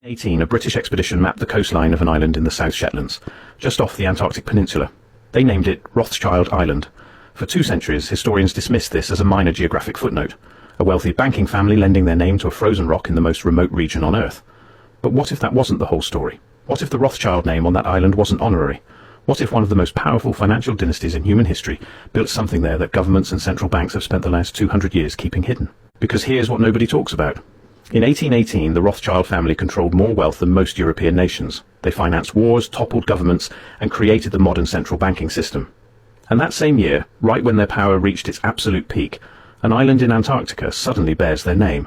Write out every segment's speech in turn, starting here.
18, a British expedition mapped the coastline of an island in the South Shetlands, just off the Antarctic Peninsula. They named it Rothschild Island. For 2 centuries, historians dismissed this as a minor geographic footnote, a wealthy banking family lending their name to a frozen rock in the most remote region on Earth. But what if that wasn't the whole story? What if the Rothschild name on that island wasn't honorary? What if one of the most powerful financial dynasties in human history built something there that governments and central banks have spent the last 200 years keeping hidden? Because here's what nobody talks about. In 1818, the Rothschild family controlled more wealth than most European nations. They financed wars, toppled governments, and created the modern central banking system. And that same year, right when their power reached its absolute peak, an island in Antarctica suddenly bears their name.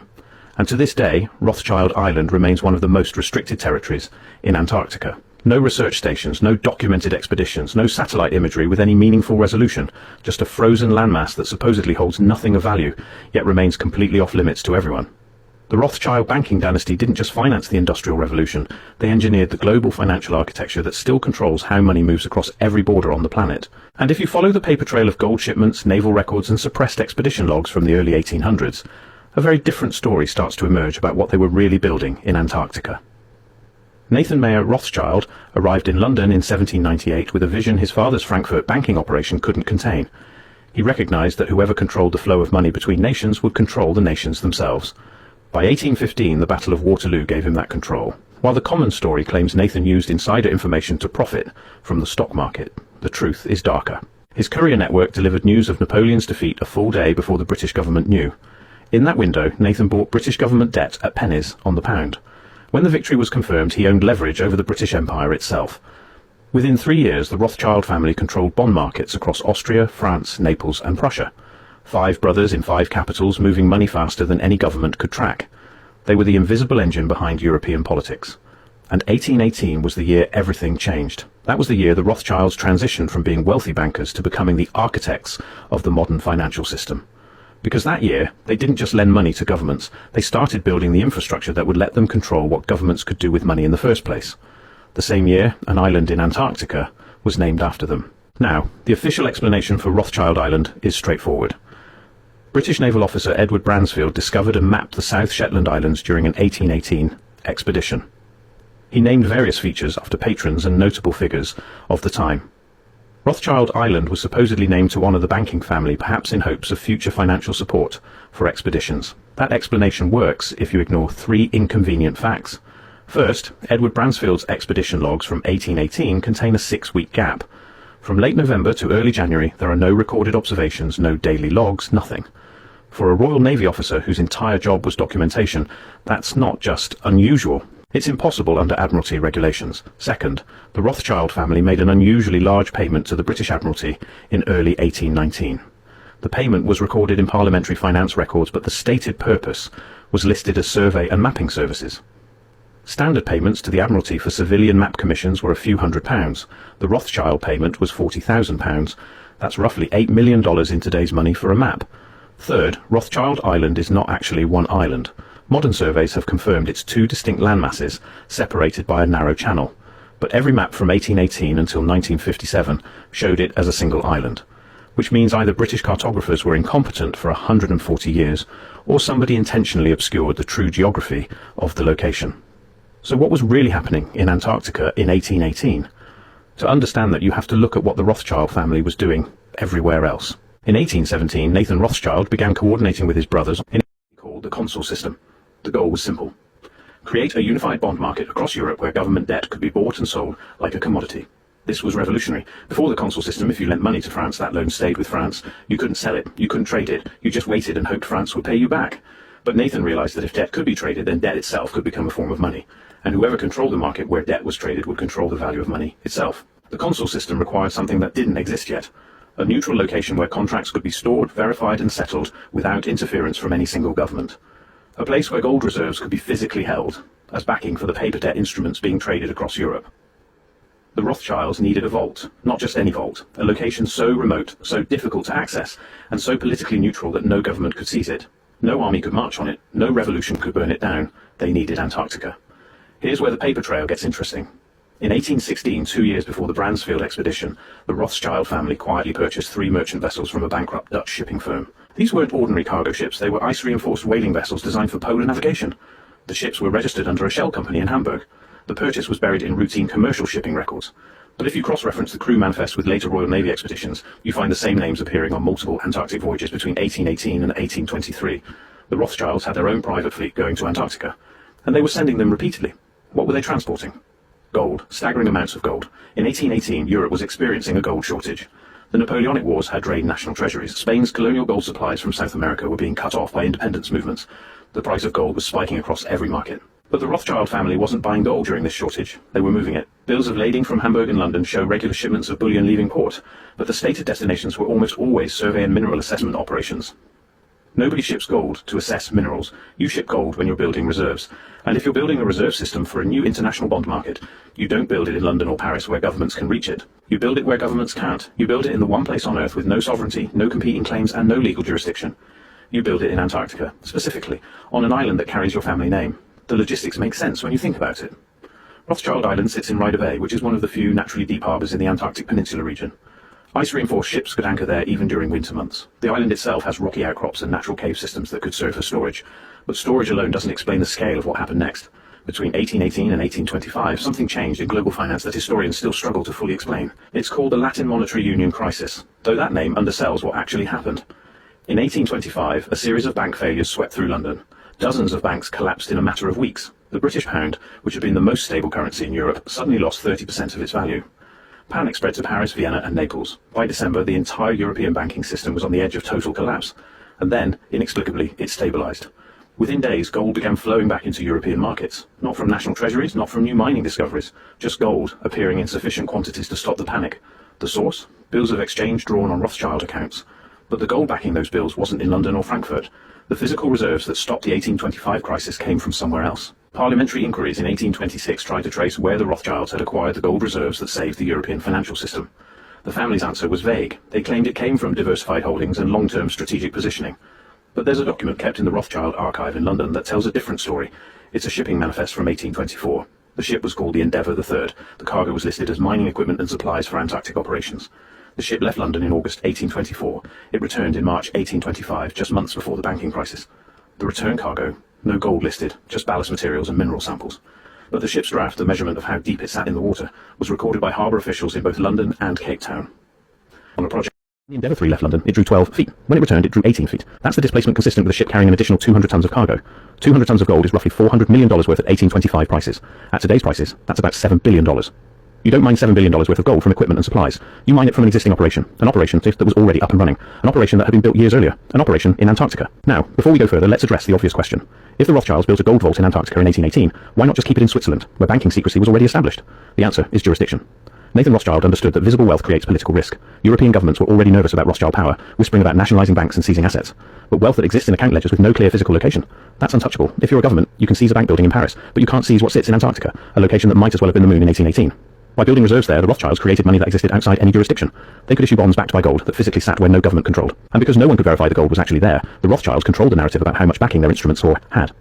And to this day, Rothschild Island remains one of the most restricted territories in Antarctica. No research stations, no documented expeditions, no satellite imagery with any meaningful resolution, just a frozen landmass that supposedly holds nothing of value, yet remains completely off limits to everyone. The Rothschild banking dynasty didn't just finance the Industrial Revolution, they engineered the global financial architecture that still controls how money moves across every border on the planet. And if you follow the paper trail of gold shipments, naval records and suppressed expedition logs from the early 1800s, a very different story starts to emerge about what they were really building in Antarctica. Nathan Mayer Rothschild arrived in London in 1798 with a vision his father's Frankfurt banking operation couldn't contain. He recognized that whoever controlled the flow of money between nations would control the nations themselves. By 1815, the Battle of Waterloo gave him that control, while the common story claims Nathan used insider information to profit from the stock market. The truth is darker. His courier network delivered news of Napoleon's defeat a full day before the British government knew. In that window, Nathan bought British government debt at pennies on the pound. When the victory was confirmed, he owned leverage over the British Empire itself. Within 3 years, the Rothschild family controlled bond markets across Austria, France, Naples and Prussia. 5 brothers in 5 capitals, moving money faster than any government could track. They were the invisible engine behind European politics. And 1818 was the year everything changed. That was the year the Rothschilds transitioned from being wealthy bankers to becoming the architects of the modern financial system. Because that year, they didn't just lend money to governments, they started building the infrastructure that would let them control what governments could do with money in the first place. The same year, an island in Antarctica was named after them. Now, the official explanation for Rothschild Island is straightforward. British naval officer Edward Bransfield discovered and mapped the South Shetland Islands during an 1818 expedition. He named various features after patrons and notable figures of the time. Rothschild Island was supposedly named to honour the banking family, perhaps in hopes of future financial support for expeditions. That explanation works if you ignore 3 inconvenient facts. First, Edward Bransfield's expedition logs from 1818 contain a 6-week gap. From late November to early January, there are no recorded observations, no daily logs, nothing. For a Royal Navy officer whose entire job was documentation, that's not just unusual. It's impossible under Admiralty regulations. Second, the Rothschild family made an unusually large payment to the British Admiralty in early 1819. The payment was recorded in parliamentary finance records, but the stated purpose was listed as survey and mapping services. Standard payments to the Admiralty for civilian map commissions were a few £100. The Rothschild payment was £40,000. That's roughly $8 million in today's money for a map. Third, Rothschild Island is not actually one island. Modern surveys have confirmed it's 2 distinct landmasses separated by a narrow channel, but every map from 1818 until 1957 showed it as a single island, which means either British cartographers were incompetent for 140 years, or somebody intentionally obscured the true geography of the location. So what was really happening in Antarctica in 1818? To understand that, you have to look at what the Rothschild family was doing everywhere else. In 1817, Nathan Rothschild began coordinating with his brothers in what he called the consul system. The goal was simple: create a unified bond market across Europe where government debt could be bought and sold like a commodity. This was revolutionary. Before the consul system, if you lent money to France, that loan stayed with France. You couldn't sell it, you couldn't trade it, you just waited and hoped France would pay you back. But Nathan realized that if debt could be traded, then debt itself could become a form of money, and whoever controlled the market where debt was traded would control the value of money itself. The consul system required something that didn't exist yet: a neutral location where contracts could be stored, verified and settled without interference from any single government. A place where gold reserves could be physically held as backing for the paper debt instruments being traded across Europe. The Rothschilds needed a vault, not just any vault, a location so remote, so difficult to access, and so politically neutral that no government could seize it. No army could march on it, no revolution could burn it down. They needed Antarctica. Here's where the paper trail gets interesting. In 1816, 2 years before the Bransfield expedition, the Rothschild family quietly purchased 3 merchant vessels from a bankrupt Dutch shipping firm. These weren't ordinary cargo ships, they were ice-reinforced whaling vessels designed for polar navigation. The ships were registered under a shell company in Hamburg. The purchase was buried in routine commercial shipping records. But if you cross-reference the crew manifest with later Royal Navy expeditions, you find the same names appearing on multiple Antarctic voyages between 1818 and 1823. The Rothschilds had their own private fleet going to Antarctica, and they were sending them repeatedly. What were they transporting? Gold, staggering amounts of gold. In 1818, Europe was experiencing a gold shortage. The Napoleonic Wars had drained national treasuries. Spain's colonial gold supplies from South America were being cut off by independence movements. The price of gold was spiking across every market. But the Rothschild family wasn't buying gold during this shortage. They were moving it. Bills of lading from Hamburg and London show regular shipments of bullion leaving port, but the stated destinations were almost always survey and mineral assessment operations. Nobody ships gold to assess minerals. You ship gold when you're building reserves. And if you're building a reserve system for a new international bond market, you don't build it in London or Paris where governments can reach it. You build it where governments can't. You build it in the one place on Earth with no sovereignty, no competing claims, and no legal jurisdiction. You build it in Antarctica, specifically, on an island that carries your family name. The logistics make sense when you think about it. Rothschild Island sits in Ryder Bay, which is one of the few naturally deep harbours in the Antarctic Peninsula region. Ice-reinforced ships could anchor there even during winter months. The island itself has rocky outcrops and natural cave systems that could serve for storage, but storage alone doesn't explain the scale of what happened next. Between 1818 and 1825, something changed in global finance that historians still struggle to fully explain. It's called the Latin Monetary Union Crisis, though that name undersells what actually happened. In 1825, a series of bank failures swept through London. Dozens of banks collapsed in a matter of weeks. The British pound, which had been the most stable currency in Europe, suddenly lost 30% of its value. Panic spread to Paris, Vienna and Naples. By December, the entire European banking system was on the edge of total collapse. And then, inexplicably, it stabilized. Within days, gold began flowing back into European markets. Not from national treasuries, not from new mining discoveries. Just gold, appearing in sufficient quantities to stop the panic. The source? Bills of exchange drawn on Rothschild accounts. But the gold backing those bills wasn't in London or Frankfurt. The physical reserves that stopped the 1825 crisis came from somewhere else. Parliamentary inquiries in 1826 tried to trace where the Rothschilds had acquired the gold reserves that saved the European financial system. The family's answer was vague. They claimed it came from diversified holdings and long-term strategic positioning. But there's a document kept in the Rothschild archive in London that tells a different story. It's a shipping manifest from 1824. The ship was called the Endeavour III. The cargo was listed as mining equipment and supplies for Antarctic operations. The ship left London in August 1824. It returned in March 1825, just months before the banking crisis. The return cargo, no gold listed, just ballast materials and mineral samples. But the ship's draft, the measurement of how deep it sat in the water, was recorded by harbour officials in both London and Cape Town. On a project, the Endeavour III left London, it drew 12 feet. When it returned, it drew 18 feet. That's the displacement consistent with a ship carrying an additional 200 tons of cargo. 200 tons of gold is roughly $400 million worth at 1825 prices. At today's prices, that's about $7 billion. You don't mine $7 billion worth of gold from equipment and supplies. You mine it from an existing operation that was already up and running, an operation that had been built years earlier, an operation in Antarctica. Now, before we go further, let's address the obvious question. If the Rothschilds built a gold vault in Antarctica in 1818, why not just keep it in Switzerland, where banking secrecy was already established? The answer is jurisdiction. Nathan Rothschild understood that visible wealth creates political risk. European governments were already nervous about Rothschild power, whispering about nationalizing banks and seizing assets. But wealth that exists in account ledgers with no clear physical location, that's untouchable. If you're a government, you can seize a bank building in Paris, but you can't seize what sits in Antarctica, a location that might as well have been the moon in 1818. By building reserves there, the Rothschilds created money that existed outside any jurisdiction. They could issue bonds backed by gold that physically sat where no government controlled. And because no one could verify the gold was actually there, the Rothschilds controlled the narrative about how much backing their instruments had.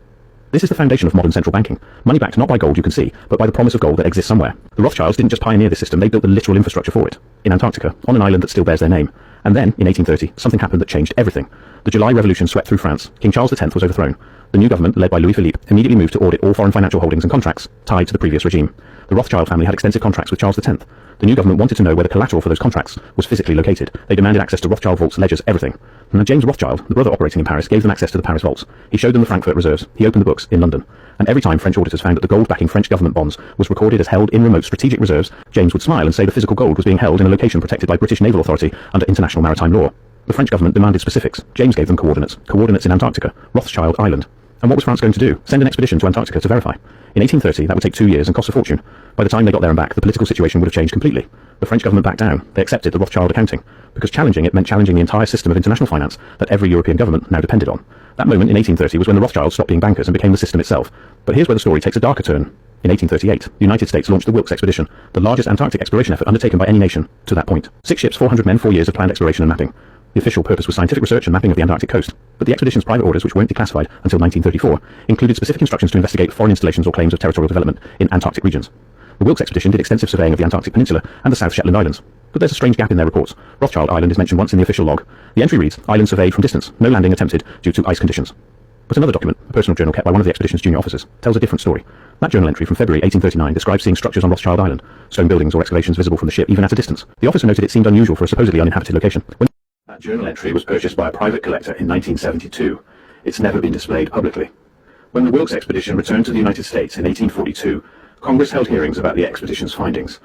This is the foundation of modern central banking. Money backed not by gold you can see, but by the promise of gold that exists somewhere. The Rothschilds didn't just pioneer this system, they built the literal infrastructure for it. In Antarctica, on an island that still bears their name. And then, in 1830, something happened that changed everything. The July Revolution swept through France. King Charles X was overthrown. The new government, led by Louis Philippe, immediately moved to audit all foreign financial holdings and contracts tied to the previous regime. The Rothschild family had extensive contracts with Charles X. The new government wanted to know where the collateral for those contracts was physically located. They demanded access to Rothschild vaults, ledgers, everything. And James Rothschild, the brother operating in Paris, gave them access to the Paris vaults. He showed them the Frankfurt reserves. He opened the books in London. And every time French auditors found that the gold backing French government bonds was recorded as held in remote strategic reserves, James would smile and say the physical gold was being held in a location protected by British naval authority under international maritime law. The French government demanded specifics. James gave them coordinates. Coordinates in Antarctica. Rothschild Island. And what was France going to do? Send an expedition to Antarctica to verify. In 1830, that would take 2 years and cost a fortune. By the time they got there and back, the political situation would have changed completely. The French government backed down. They accepted the Rothschild accounting, because challenging it meant challenging the entire system of international finance that every European government now depended on. That moment in 1830 was when the Rothschilds stopped being bankers and became the system itself. But here's where the story takes a darker turn. In 1838, the United States launched the Wilkes expedition, the largest Antarctic exploration effort undertaken by any nation to that point. 6 ships, 400 men, 4 years of planned exploration and mapping. The official purpose was scientific research and mapping of the Antarctic coast, but the expedition's private orders, which weren't declassified until 1934, included specific instructions to investigate foreign installations or claims of territorial development in Antarctic regions. The Wilkes expedition did extensive surveying of the Antarctic Peninsula and the South Shetland Islands, but there's a strange gap in their reports. Rothschild Island is mentioned once in the official log. The entry reads, "Island surveyed from distance, no landing attempted due to ice conditions." But another document, a personal journal kept by one of the expedition's junior officers, tells a different story. That journal entry from February 1839 describes seeing structures on Rothschild Island, stone buildings or excavations visible from the ship even at a distance. The officer noted it seemed unusual for a supposedly uninhabited location. When that journal entry was purchased by a private collector in 1972, it's never been displayed publicly. When the Wilkes expedition returned to the United States in 1842, Congress held hearings about the expedition's findings.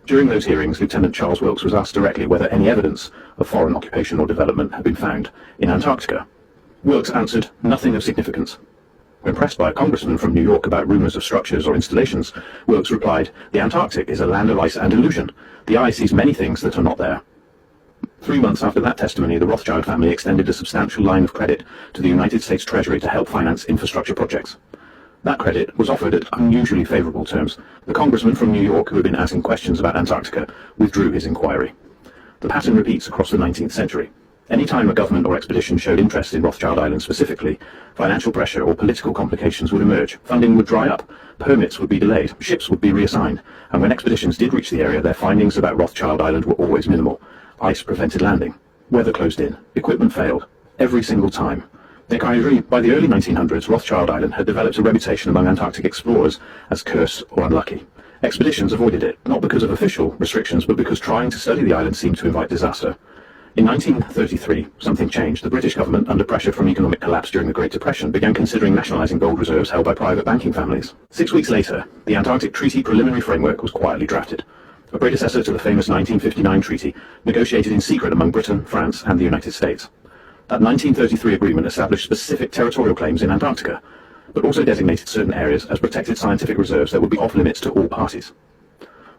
During those hearings, Lieutenant Charles Wilkes was asked directly whether any evidence of foreign occupation or development had been found in Antarctica. Wilkes answered, nothing of significance. When pressed by a congressman from New York about rumors of structures or installations, Wilkes replied, the Antarctic is a land of ice and illusion. The eye sees many things that are not there. 3 months after that testimony, the Rothschild family extended a substantial line of credit to the United States Treasury to help finance infrastructure projects. That credit was offered at unusually favorable terms. The congressman from New York who had been asking questions about Antarctica withdrew his inquiry. The pattern repeats across the 19th century. Any time a government or expedition showed interest in Rothschild Island specifically, financial pressure or political complications would emerge, funding would dry up, permits would be delayed, ships would be reassigned, and when expeditions did reach the area, their findings about Rothschild Island were always minimal. Ice prevented landing, weather closed in, equipment failed, every single time. By the early 1900s, Rothschild Island had developed a reputation among Antarctic explorers as cursed or unlucky. Expeditions avoided it, not because of official restrictions, but because trying to study the island seemed to invite disaster. In 1933, something changed. The British government, under pressure from economic collapse during the Great Depression, began considering nationalizing gold reserves held by private banking families. 6 weeks later, the Antarctic Treaty Preliminary Framework was quietly drafted, a predecessor to the famous 1959 treaty, negotiated in secret among Britain, France, and the United States. That 1933 agreement established specific territorial claims in Antarctica, but also designated certain areas as protected scientific reserves that would be off limits to all parties.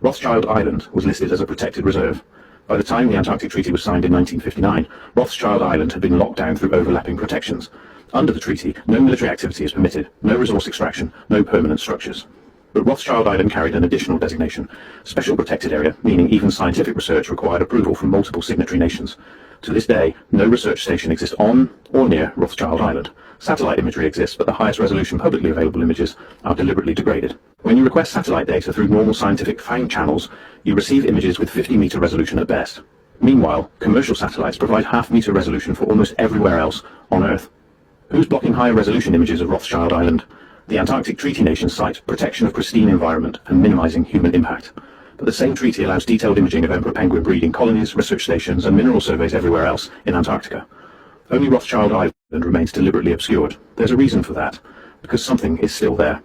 Rothschild Island was listed as a protected reserve. By the time the Antarctic Treaty was signed in 1959, Rothschild Island had been locked down through overlapping protections. Under the treaty, no military activity is permitted, no resource extraction, no permanent structures. But Rothschild Island carried an additional designation, Special Protected Area, meaning even scientific research required approval from multiple signatory nations. To this day, no research station exists on or near Rothschild Island. Satellite imagery exists, but the highest resolution publicly available images are deliberately degraded. When you request satellite data through normal scientific FANG channels, you receive images with 50-meter resolution at best. Meanwhile, commercial satellites provide half-meter resolution for almost everywhere else on Earth. Who's blocking higher resolution images of Rothschild Island? The Antarctic Treaty nations cite protection of pristine environment and minimizing human impact. But the same treaty allows detailed imaging of emperor penguin breeding colonies, research stations, and mineral surveys everywhere else in Antarctica. Only Rothschild Island remains deliberately obscured. There's a reason for that, because something is still there.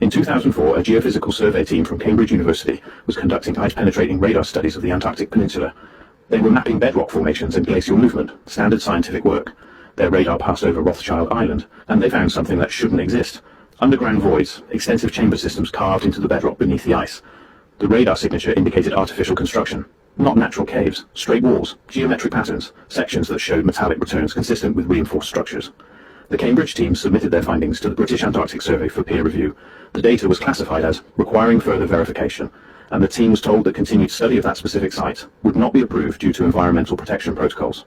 In 2004, a geophysical survey team from Cambridge University was conducting ice-penetrating radar studies of the Antarctic Peninsula. They were mapping bedrock formations and glacial movement, standard scientific work. Their radar passed over Rothschild Island, and they found something that shouldn't exist. Underground voids, extensive chamber systems carved into the bedrock beneath the ice. The radar signature indicated artificial construction, not natural caves, straight walls, geometric patterns, sections that showed metallic returns consistent with reinforced structures. The Cambridge team submitted their findings to the British Antarctic Survey for peer review. The data was classified as requiring further verification, and the team was told that continued study of that specific site would not be approved due to environmental protection protocols.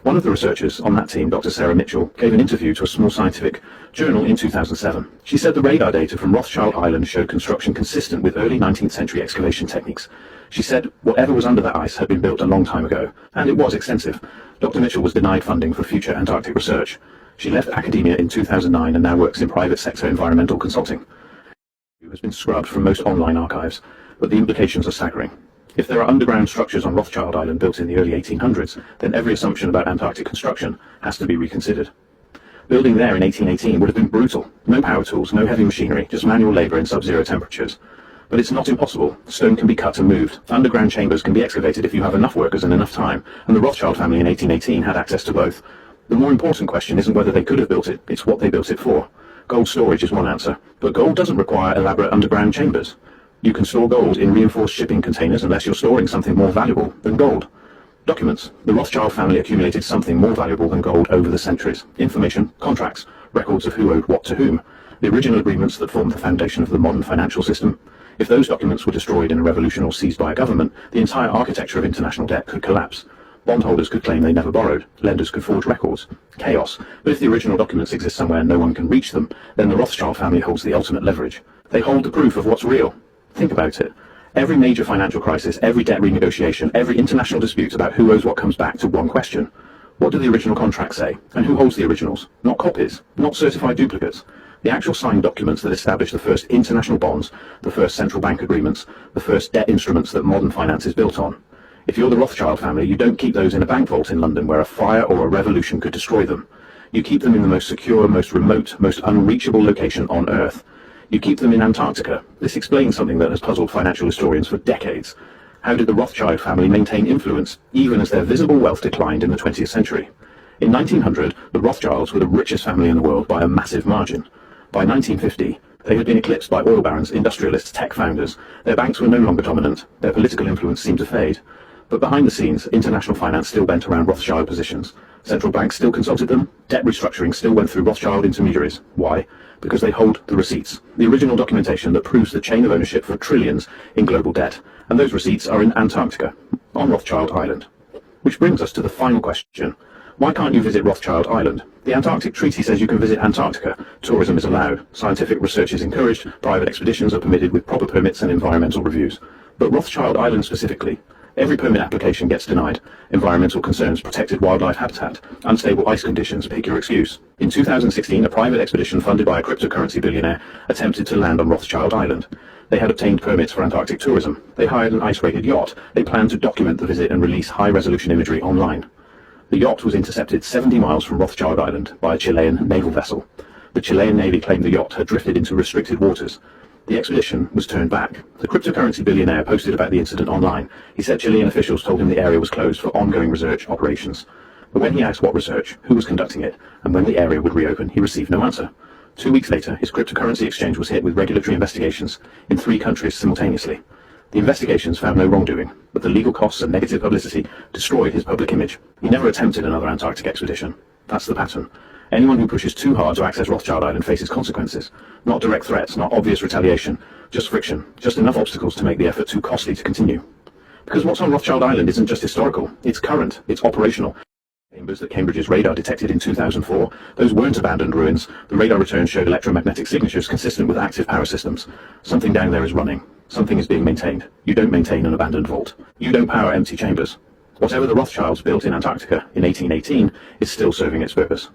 One of the researchers on that team, Dr. Sarah Mitchell, gave an interview to a small scientific journal in 2007. She said the radar data from Rothschild Island showed construction consistent with early 19th century excavation techniques. She said whatever was under that ice had been built a long time ago, and it was extensive. Dr. Mitchell was denied funding for future Antarctic research. She left academia in 2009 and now works in private sector environmental consulting. It has been scrubbed from most online archives, but the implications are staggering. If there are underground structures on Rothschild Island built in the early 1800s, then every assumption about Antarctic construction has to be reconsidered. Building there in 1818 would have been brutal. No power tools, no heavy machinery, just manual labour in sub-zero temperatures. But it's not impossible. Stone can be cut and moved. Underground chambers can be excavated if you have enough workers and enough time, and the Rothschild family in 1818 had access to both. The more important question isn't whether they could have built it, it's what they built it for. Gold storage is one answer, but gold doesn't require elaborate underground chambers. You can store gold in reinforced shipping containers unless you're storing something more valuable than gold. Documents. The Rothschild family accumulated something more valuable than gold over the centuries. Information, contracts, records of who owed what to whom. The original agreements that formed the foundation of the modern financial system. If those documents were destroyed in a revolution or seized by a government, the entire architecture of international debt could collapse. Bondholders could claim they never borrowed. Lenders could forge records. Chaos. But if the original documents exist somewhere and no one can reach them, then the Rothschild family holds the ultimate leverage. They hold the proof of what's real. Think about it. Every major financial crisis, every debt renegotiation, every international dispute about who owes what comes back to one question. What do the original contracts say? And who holds the originals? Not copies, not certified duplicates. The actual signed documents that establish the first international bonds, the first central bank agreements, the first debt instruments that modern finance is built on. If you're the Rothschild family, you don't keep those in a bank vault in London where a fire or a revolution could destroy them. You keep them in the most secure, most remote, most unreachable location on Earth. You keep them in Antarctica. This explains something that has puzzled financial historians for decades. How did the Rothschild family maintain influence, even as their visible wealth declined in the 20th century? In 1900, the Rothschilds were the richest family in the world by a massive margin. By 1950, they had been eclipsed by oil barons, industrialists, tech founders. Their banks were no longer dominant. Their political influence seemed to fade. But behind the scenes, international finance still bent around Rothschild positions. Central banks still consulted them. Debt restructuring still went through Rothschild intermediaries. Why? Because they hold the receipts, the original documentation that proves the chain of ownership for trillions in global debt. And those receipts are in Antarctica, on Rothschild Island. Which brings us to the final question. Why can't you visit Rothschild Island? The Antarctic Treaty says you can visit Antarctica. Tourism is allowed. Scientific research is encouraged. Private expeditions are permitted with proper permits and environmental reviews. But Rothschild Island specifically, every permit application gets denied. Environmental concerns, protected wildlife habitat, unstable ice conditions, pick your excuse. In 2016, a private expedition funded by a cryptocurrency billionaire attempted to land on Rothschild Island. They had obtained permits for Antarctic tourism. They hired an ice-rated yacht. They planned to document the visit and release high-resolution imagery online. The yacht was intercepted 70 miles from Rothschild Island by a Chilean naval vessel. The Chilean Navy claimed the yacht had drifted into restricted waters. The expedition was turned back. The cryptocurrency billionaire posted about the incident online. He said Chilean officials told him the area was closed for ongoing research operations. But when he asked what research, who was conducting it, and when the area would reopen, he received no answer. 2 weeks later, his cryptocurrency exchange was hit with regulatory investigations in 3 countries simultaneously. The investigations found no wrongdoing, but the legal costs and negative publicity destroyed his public image. He never attempted another Antarctic expedition. That's the pattern. Anyone who pushes too hard to access Rothschild Island faces consequences. Not direct threats, not obvious retaliation, just friction, just enough obstacles to make the effort too costly to continue. Because what's on Rothschild Island isn't just historical, it's current, it's operational. Chambers that Cambridge's radar detected in 2004, those weren't abandoned ruins. The radar returns showed electromagnetic signatures consistent with active power systems. Something down there is running. Something is being maintained. You don't maintain an abandoned vault. You don't power empty chambers. Whatever the Rothschilds built in Antarctica in 1818 is still serving its purpose.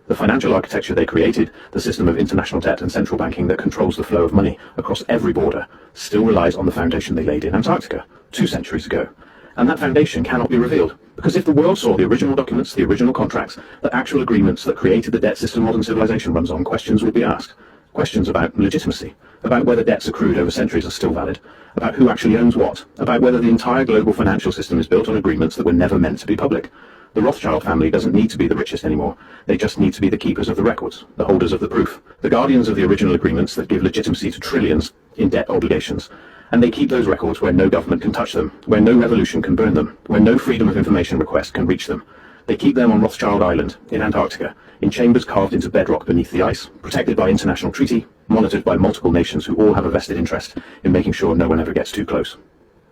The financial architecture they created, the system of international debt and central banking that controls the flow of money across every border, still relies on the foundation they laid in Antarctica 2 centuries ago. And that foundation cannot be revealed, because if the world saw the original documents, the original contracts, the actual agreements that created the debt system modern civilization runs on, questions would be asked. Questions about legitimacy, about whether debts accrued over centuries are still valid, about who actually owns what, about whether the entire global financial system is built on agreements that were never meant to be public. The Rothschild family doesn't need to be the richest anymore. They just need to be the keepers of the records, the holders of the proof, the guardians of the original agreements that give legitimacy to trillions in debt obligations. And they keep those records where no government can touch them, where no revolution can burn them, where no freedom of information request can reach them. They keep them on Rothschild Island, in Antarctica, in chambers carved into bedrock beneath the ice, protected by international treaty, monitored by multiple nations who all have a vested interest in making sure no one ever gets too close.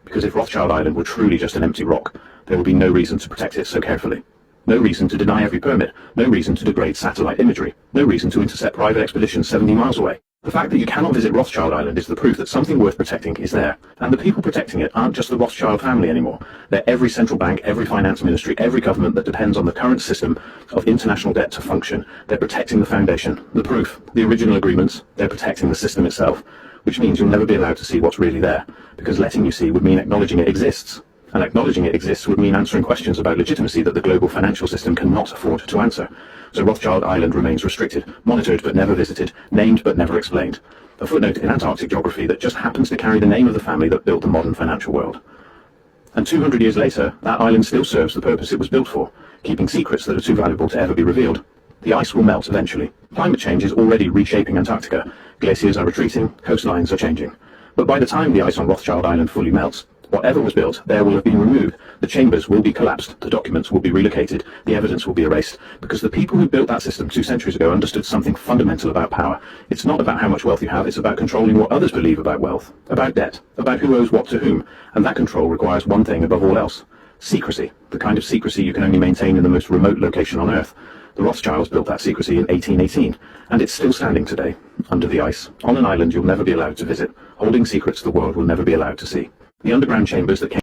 Because if Rothschild Island were truly just an empty rock, there would be no reason to protect it so carefully. No reason to deny every permit, no reason to degrade satellite imagery, no reason to intercept private expeditions 70 miles away. The fact that you cannot visit Rothschild Island is the proof that something worth protecting is there. And the people protecting it aren't just the Rothschild family anymore. They're every central bank, every finance ministry, every government that depends on the current system of international debt to function. They're protecting the foundation, the proof, the original agreements. They're protecting the system itself, which means you'll never be allowed to see what's really there, because letting you see would mean acknowledging it exists. And acknowledging it exists would mean answering questions about legitimacy that the global financial system cannot afford to answer. So Rothschild Island remains restricted, monitored but never visited, named but never explained. A footnote in Antarctic geography that just happens to carry the name of the family that built the modern financial world. And 200 years later, that island still serves the purpose it was built for, keeping secrets that are too valuable to ever be revealed. The ice will melt eventually. Climate change is already reshaping Antarctica. Glaciers are retreating, coastlines are changing. But by the time the ice on Rothschild Island fully melts, whatever was built there will have been removed. The chambers will be collapsed, the documents will be relocated, the evidence will be erased, because the people who built that system 2 centuries ago understood something fundamental about power. It's not about how much wealth you have, it's about controlling what others believe about wealth, about debt, about who owes what to whom, and that control requires one thing above all else: secrecy, the kind of secrecy you can only maintain in the most remote location on Earth. The Rothschilds built that secrecy in 1818, and it's still standing today, under the ice, on an island you'll never be allowed to visit, holding secrets the world will never be allowed to see. The underground chambers that came